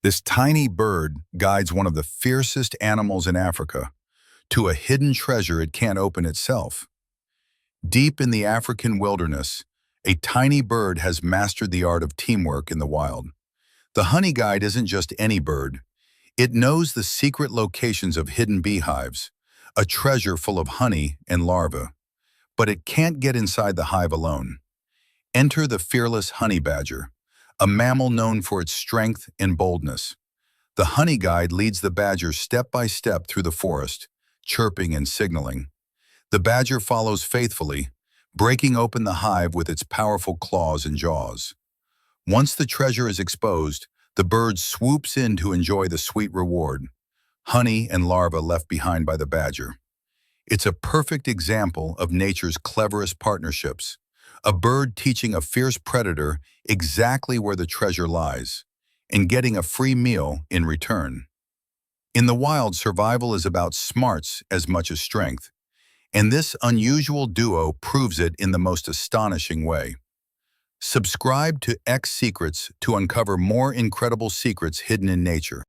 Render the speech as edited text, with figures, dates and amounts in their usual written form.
This tiny bird guides one of the fiercest animals in Africa to a hidden treasure it can't open itself. Deep in the African wilderness, a tiny bird has mastered the art of teamwork in the wild. The honeyguide isn't just any bird. It knows the secret locations of hidden beehives, a treasure full of honey and larvae. But it can't get inside the hive alone. Enter the fearless honey badger, a mammal known for its strength and boldness. The honey guide leads the badger step by step through the forest, chirping and signaling. The badger follows faithfully, breaking open the hive with its powerful claws and jaws. Once the treasure is exposed, the bird swoops in to enjoy the sweet reward, honey and larvae left behind by the badger. It's a perfect example of nature's cleverest partnerships, a bird teaching a fierce predator exactly where the treasure lies, and getting a free meal in return. In the wild, survival is about smarts as much as strength, and this unusual duo proves it in the most astonishing way. Subscribe to XSecrets to uncover more incredible secrets hidden in nature.